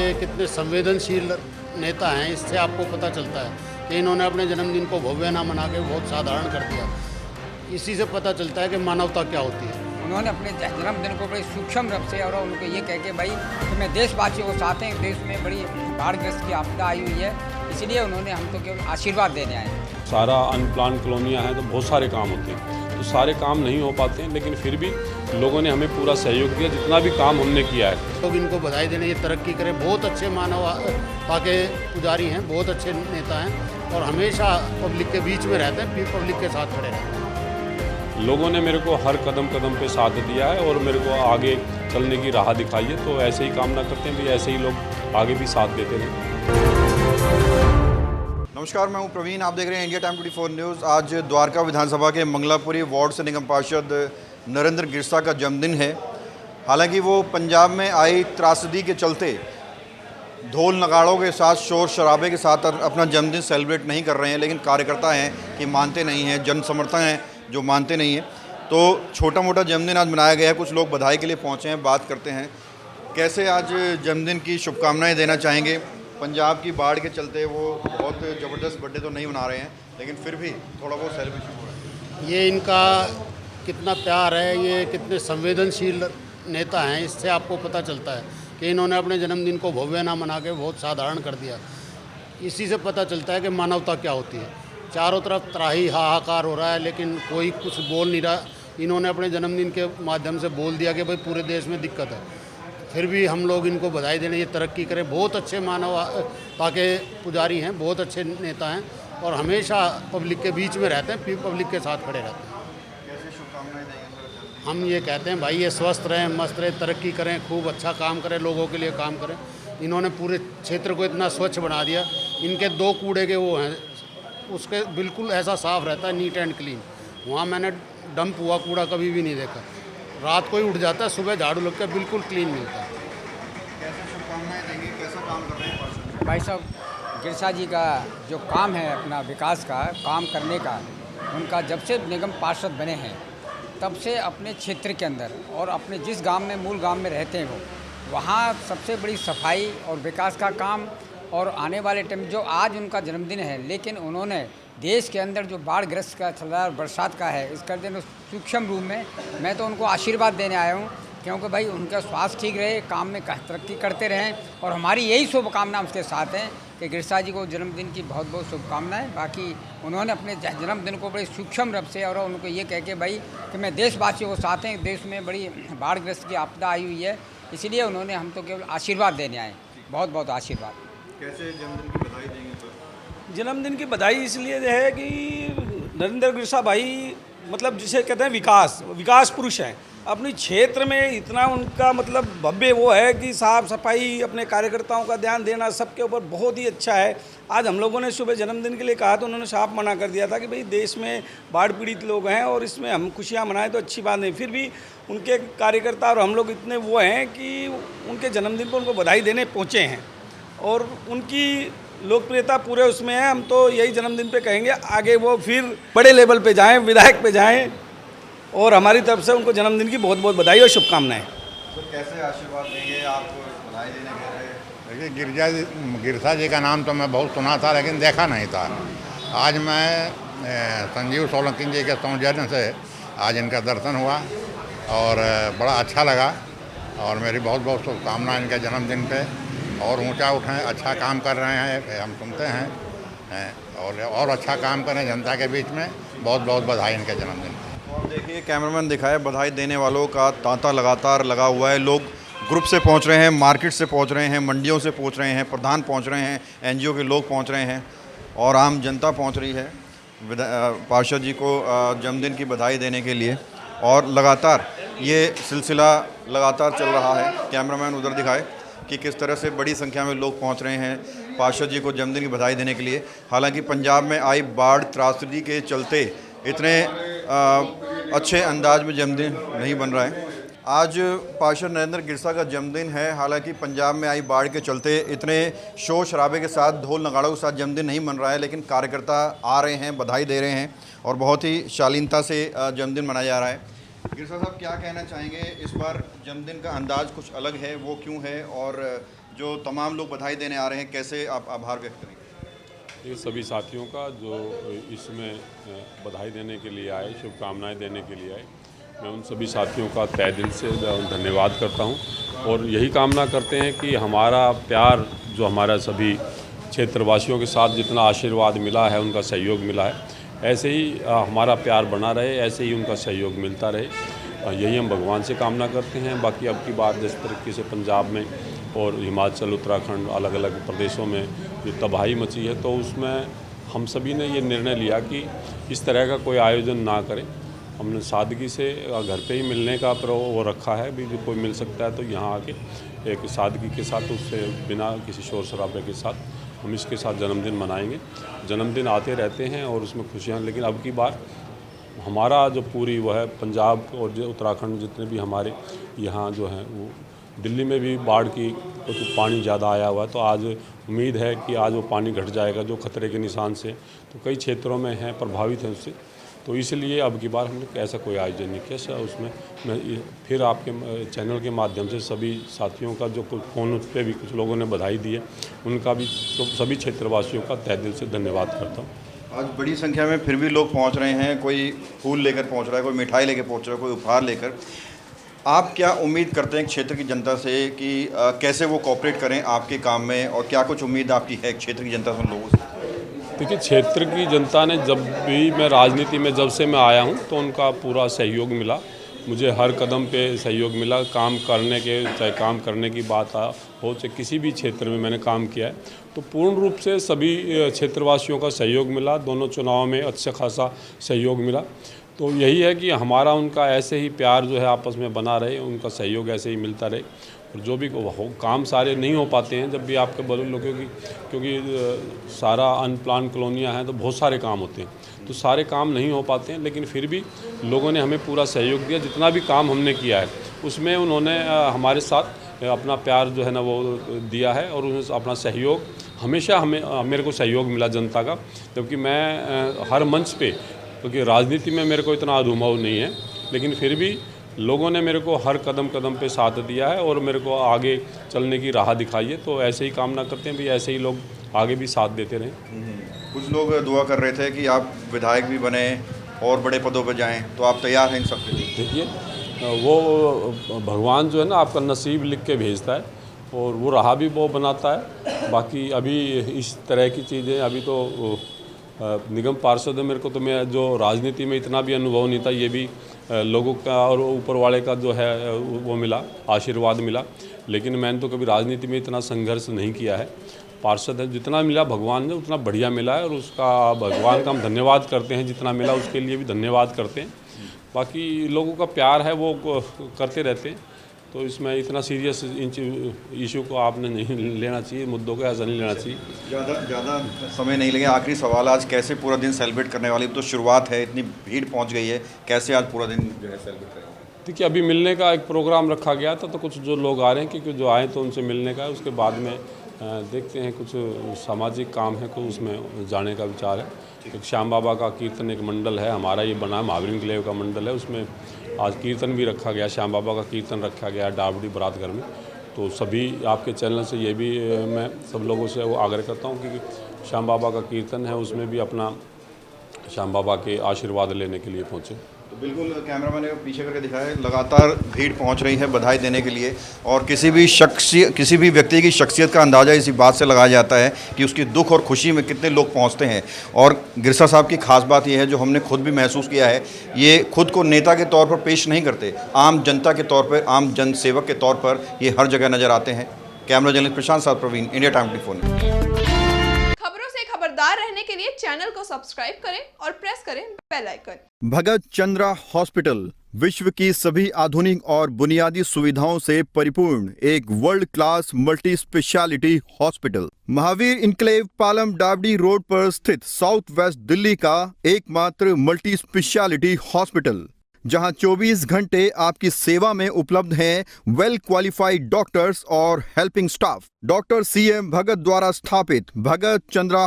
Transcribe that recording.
ये कितने संवेदनशील नेता हैं, इससे आपको पता चलता है कि इन्होंने अपने जन्मदिन को भव्य ना मना के बहुत साधारण कर दिया। इसी से पता चलता है कि मानवता क्या होती है। उन्होंने अपने जन्मदिन को बड़े सूक्ष्म रूप से और उनको ये कह के भाई कि मैं देशवासियों को चाहते हैं, देश में बड़ी बाढ़ग्रस्त की आपदा आई हुई है, इसलिए उन्होंने हम तो केवल आशीर्वाद देने आए हैं। सारा अनप्लान कॉलोनियाँ हैं तो बहुत सारे काम होते हैं, तो सारे काम नहीं हो पाते हैं, लेकिन फिर भी लोगों ने हमें पूरा सहयोग दिया जितना भी काम हमने किया है। लोग इनको बधाई देने, ये तरक्की करें। बहुत अच्छे मानवता के पुजारी हैं, बहुत अच्छे नेता हैं और हमेशा पब्लिक के बीच में रहते हैं, फिर पब्लिक के साथ खड़े रहते हैं। लोगों ने मेरे को हर कदम कदम पे साथ दिया है और मेरे को आगे चलने की राह दिखाई है, तो ऐसे ही कामना करते हैं भी ऐसे ही लोग आगे भी साथ देते रहें। नमस्कार, मैं हूं प्रवीण, आप देख रहे हैं इंडिया टाइम 24 न्यूज़। आज द्वारका विधानसभा के मंगलापुरी वार्ड से निगम पार्षद नरेंद्र गिरसा का जन्मदिन है। हालांकि वो पंजाब में आई त्रासदी के चलते ढोल नगाड़ों के साथ, शोर शराबे के साथ अपना जन्मदिन सेलिब्रेट नहीं कर रहे हैं, लेकिन कार्यकर्ता हैं कि मानते नहीं हैं, जन समर्थन हैं जो मानते नहीं हैं। तो छोटा मोटा जन्मदिन आज मनाया गया है, कुछ लोग बधाई के लिए पहुँचे हैं, बात करते हैं। कैसे आज जन्मदिन की शुभकामनाएँ देना चाहेंगे? पंजाब की बाढ़ के चलते वो बहुत ज़बरदस्त बर्थडे तो नहीं मना रहे हैं, लेकिन फिर भी थोड़ा बहुत सेलिब्रेशन हो रहा है। ये इनका कितना प्यार है, ये कितने संवेदनशील नेता हैं, इससे आपको पता चलता है कि इन्होंने अपने जन्मदिन को भव्य ना मना के बहुत साधारण कर दिया। इसी से पता चलता है कि मानवता क्या होती है। चारों तरफ त्राही हाहाकार हो रहा है, लेकिन कोई कुछ बोल नहीं रहा। इन्होंने अपने जन्मदिन के माध्यम से बोल दिया कि भाई पूरे देश में दिक्कत है, फिर भी हम लोग इनको बधाई देने, ये तरक्की करें। बहुत अच्छे मानवता के पुजारी हैं, बहुत अच्छे नेता हैं और हमेशा पब्लिक के बीच में रहते हैं, फिर पब्लिक के साथ खड़े रहते हैं। कैसे शुभकामनाएं देंगे? हम ये कहते हैं भाई ये स्वस्थ रहें, मस्त रहें, तरक्की करें, खूब अच्छा काम करें, लोगों के लिए काम करें। इन्होंने पूरे क्षेत्र को इतना स्वच्छ बना दिया। इनके 2 कूड़े के वो हैं, उसके बिल्कुल ऐसा साफ़ रहता है, नीट एंड क्लीन। वहाँ मैंने डंप हुआ कूड़ा कभी भी नहीं देखा। रात को ही उठ जाता है, सुबह झाड़ू लग के बिल्कुल क्लीन मिलता है। कैसे शुभकामनाएं देंगे? कैसा काम कर रहे हैं पार्षद? भाई साहब, गिरसा जी का जो काम है अपना विकास का काम करने का, उनका जब से निगम पार्षद बने हैं तब से अपने क्षेत्र के अंदर और अपने जिस गांव में, मूल गांव में रहते हैं वो, वहाँ सबसे बड़ी सफाई और विकास का काम। और आने वाले टाइम जो आज उनका जन्मदिन है, लेकिन उन्होंने देश के अंदर जो बाढ़ग्रस्त का चल रहा है और बरसात का है, इसका दिन सूक्ष्म रूप में मैं तो उनको आशीर्वाद देने आया हूँ, क्योंकि भाई उनका स्वास्थ्य ठीक रहे, काम में तरक्की करते रहें और हमारी यही शुभकामना उसके साथ हैं कि गिरसा जी को जन्मदिन की बहुत बहुत शुभकामनाएं। बाकी उन्होंने अपने जन्मदिन को बड़े सूक्ष्म रूप से और उनको ये कह के भाई कि मैं देशवासियों को चाहते हैं, देश में बड़ी बाढ़ग्रस्त की आपदा आई हुई है, इसलिए उन्होंने हम तो केवल आशीर्वाद देने आए। बहुत बहुत आशीर्वाद। कैसे जन्मदिन की बधाई देंगे सर? जन्मदिन की बधाई इसलिए है कि नरेंद्र गिरसा भाई मतलब जिसे कहते हैं विकास पुरुष हैं। अपने क्षेत्र में इतना उनका मतलब भव्य वो है कि साफ सफाई, अपने कार्यकर्ताओं का ध्यान देना, सबके ऊपर बहुत ही अच्छा है। आज हम लोगों ने सुबह जन्मदिन के लिए कहा तो उन्होंने साफ मना कर दिया था कि भाई देश में बाढ़ पीड़ित लोग हैं और इसमें हम खुशियाँ मनाएं तो अच्छी बात नहीं। फिर भी उनके कार्यकर्ता और हम लोग इतने वो हैं कि उनके जन्मदिन पर उनको बधाई देने पहुँचे हैं और उनकी लोकप्रियता पूरे उसमें है। हम तो यही जन्मदिन पे कहेंगे आगे वो फिर बड़े लेवल पे जाएं, विधायक पे जाएं और हमारी तरफ से उनको जन्मदिन की बहुत बहुत बधाई और शुभकामनाएं। तो कैसे आशीर्वाद देंगे? आप बधाई देने गए रहे? देखिए, गिरसा जी का नाम तो मैं बहुत सुना था लेकिन देखा नहीं था। आज मैं संजीव सोलंकी जी के सौजन्य से आज इनका दर्शन हुआ और बड़ा अच्छा लगा और मेरी बहुत बहुत शुभकामनाएं इनके जन्मदिन पे। और ऊंचा उठें, अच्छा काम कर रहे हैं, हम सुनते हैं और अच्छा काम करें जनता के बीच में। बहुत बहुत बधाई इनके जन्मदिन पे। और देखिए, कैमरामैन दिखाए, बधाई देने वालों का तांता लगातार लगा हुआ है। लोग ग्रुप से पहुंच रहे हैं, मार्केट से पहुंच रहे हैं, मंडियों से पहुंच रहे हैं, प्रधान पहुंच रहे हैं, एनजीओ के लोग पहुंच रहे हैं और आम जनता पहुंच रही है पार्षद जी को जन्मदिन की बधाई देने के लिए। और लगातार ये सिलसिला लगातार चल रहा है। कैमरामैन उधर दिखाए कि किस तरह से बड़ी संख्या में लोग पहुंच रहे हैं पार्षद जी को जन्मदिन की बधाई देने के लिए। हालांकि पंजाब में आई बाढ़ त्रासदी के चलते इतने अच्छे अंदाज में जन्मदिन नहीं बन रहा है। आज पार्षद नरेंद्र गिरसा का जन्मदिन है। हालांकि पंजाब में आई बाढ़ के चलते इतने शोर शराबे के साथ, ढोल नगाड़ों के साथ जन्मदिन नहीं बन रहा है, लेकिन कार्यकर्ता आ रहे हैं, बधाई दे रहे हैं और बहुत ही शालीनता से जन्मदिन मनाया जा रहा है। गिरसा साहब, क्या कहना चाहेंगे? इस बार जन्मदिन का अंदाज कुछ अलग है, वो क्यों है? और जो तमाम लोग बधाई देने आ रहे हैं, कैसे आप आभार व्यक्त करेंगे? ये सभी साथियों का जो इसमें बधाई देने के लिए आए, शुभकामनाएं देने के लिए आए, मैं उन सभी साथियों का तहे दिल से धन्यवाद करता हूं और यही कामना करते हैं कि हमारा प्यार जो हमारा सभी क्षेत्रवासियों के साथ जितना आशीर्वाद मिला है, उनका सहयोग मिला है, ऐसे ही हमारा प्यार बना रहे, ऐसे ही उनका सहयोग मिलता रहे। यही हम भगवान से कामना करते हैं। बाकी अब की बात जिस तरीके से पंजाब में और हिमाचल, उत्तराखंड, अलग अलग प्रदेशों में जो तबाही मची है, तो उसमें हम सभी ने ये निर्णय लिया कि इस तरह का कोई आयोजन ना करें। हमने सादगी से घर पे ही मिलने का वो रखा है, भी जो कोई मिल सकता है तो यहाँ आके एक सादगी के साथ, उससे बिना किसी शोर शराबे के साथ हम इसके साथ जन्मदिन मनाएंगे। जन्मदिन आते रहते हैं और उसमें खुशियाँ, लेकिन अब की बार हमारा जो पूरी वो है पंजाब और जो उत्तराखंड जितने भी हमारे यहाँ जो हैं, वो दिल्ली में भी बाढ़ की कुछ पानी ज़्यादा आया हुआ है, तो आज उम्मीद है कि आज वो पानी घट जाएगा जो खतरे के निशान से, तो कई क्षेत्रों में हैं प्रभावित हैं उससे, तो इसलिए अब की बार हमने ऐसा कोई आयोजन नहीं किया। उसमें मैं फिर आपके चैनल के माध्यम से सभी साथियों का जो कुछ फ़ोन पे भी कुछ लोगों ने बधाई दी है, उनका भी सभी क्षेत्रवासियों का तहे दिल से धन्यवाद करता हूँ। आज बड़ी संख्या में फिर भी लोग पहुंच रहे हैं, कोई फूल लेकर पहुंच रहा है, कोई मिठाई लेकर पहुंच रहा है, कोई उपहार लेकर। आप क्या उम्मीद करते हैं क्षेत्र की जनता से कि कैसे वो कोऑपरेट करें आपके काम में, और क्या कुछ उम्मीद आपकी है क्षेत्र की जनता से, उन लोगों से? देखिए, क्षेत्र की जनता ने जब भी मैं राजनीति में जब से मैं आया हूं, तो उनका पूरा सहयोग मिला, मुझे हर कदम पे सहयोग मिला। काम करने के, चाहे काम करने की बात हो, चाहे किसी भी क्षेत्र में मैंने काम किया है, तो पूर्ण रूप से सभी क्षेत्रवासियों का सहयोग मिला। दोनों चुनाव में अच्छा खासा सहयोग मिला। तो यही है कि हमारा उनका ऐसे ही प्यार जो है आपस में बना रहे, उनका सहयोग ऐसे ही मिलता रहे। और जो भी काम सारे नहीं हो पाते हैं, जब भी आपके बड़े लोगों की, क्योंकि सारा अनप्लान कॉलोनियाँ हैं तो बहुत सारे काम होते हैं, तो सारे काम नहीं हो पाते हैं, लेकिन फिर भी लोगों ने हमें पूरा सहयोग दिया। जितना भी काम हमने किया है उसमें उन्होंने हमारे साथ अपना प्यार जो है ना वो दिया है, और उन्होंने अपना सहयोग हमेशा मेरे को सहयोग मिला जनता का। जबकि मैं हर मंच पे, क्योंकि राजनीति में मेरे को इतना अनुभव नहीं है, लेकिन फिर भी लोगों ने मेरे को हर कदम कदम पे साथ दिया है और मेरे को आगे चलने की राह दिखाई है। तो ऐसे ही कामना करते हैं भी ऐसे ही लोग आगे भी साथ देते रहें। कुछ लोग दुआ कर रहे थे कि आप विधायक भी बने और बड़े पदों पर जाएं, तो आप तैयार हैं इन सब के लिए? देखिए, वो भगवान जो है ना आपका नसीब लिख के भेजता है, और वो राह भी वो बनाता है। बाकी अभी इस तरह की चीज़ें, अभी तो निगम पार्षद है मेरे को, तो मैं जो राजनीति में इतना भी अनुभव नहीं था, ये भी लोगों का और ऊपर वाले का जो है वो मिला, आशीर्वाद मिला। लेकिन मैंने तो कभी राजनीति में इतना संघर्ष नहीं किया है। पार्षद है, जितना मिला भगवान ने उतना बढ़िया मिला है, और उसका भगवान का हम धन्यवाद करते हैं। जितना मिला उसके लिए भी धन्यवाद करते हैं। बाकी लोगों का प्यार है वो करते रहते हैं, तो इसमें इतना सीरियस इशू को आपने नहीं लेना चाहिए, मुद्दों को ऐसा नहीं लेना चाहिए। ज़्यादा समय नहीं लगेगा। आखिरी सवाल, आज कैसे पूरा दिन सेलिब्रेट करने वाली? तो शुरुआत है, इतनी भीड़ पहुंच गई है, कैसे आज पूरा दिन जो है सेलिब्रेट करेंगे? देखिए, अभी मिलने का एक प्रोग्राम रखा गया था, तो कुछ जो लोग आ रहे हैं, क्योंकि जो आए तो उनसे मिलने का है। उसके बाद में देखते हैं, कुछ सामाजिक काम है, कुछ उसमें जाने का विचार है। एक श्याम बाबा का कीर्तन एक मंडल है हमारा, ये बना है महावीर इंक्लेव का मंडल है, उसमें आज कीर्तन भी रखा गया, श्याम बाबा का कीर्तन रखा गया डावड़ी बरात घर में। तो सभी आपके चैनल से ये भी मैं सब लोगों से वो आग्रह करता हूँ कि श्याम बाबा का कीर्तन है, उसमें भी अपना श्याम बाबा के आशीर्वाद लेने के लिए पहुँचे। तो बिल्कुल कैमरामैन ने पीछे करके दिखाया, लगातार भीड़ पहुंच रही है बधाई देने के लिए। और किसी भी व्यक्ति की शख्सियत का अंदाज़ा इसी बात से लगाया जाता है कि उसकी दुख और खुशी में कितने लोग पहुंचते हैं। और गिरसा साहब की खास बात यह है, जो हमने खुद भी महसूस किया है, ये खुद को नेता के तौर पर पेश नहीं करते, आम जनता के तौर पर, आम जन सेवक के तौर पर ये हर जगह नज़र आते हैं। कैमरा जर्नलिस्ट प्रशांत साथ प्रवीण, इंडिया टाइम 24। खबरदार रहने के लिए चैनल को सब्सक्राइब करें और प्रेस करें बेल आइकन। भगत चंद्रा हॉस्पिटल विश्व की सभी आधुनिक और बुनियादी सुविधाओं से परिपूर्ण एक world class multi speciality hospital, Mahavir enclave Palam डावडी रोड पर स्थित साउथ वेस्ट दिल्ली का एकमात्र मल्टी स्पेशलिटी हॉस्पिटल, जहां 24 घंटे आपकी सेवा में उपलब्ध हैं वेल क्वालिफाइड डॉक्टर्स और हेल्पिंग स्टाफ। डॉक्टर CM भगत द्वारा स्थापित भगत चंद्रा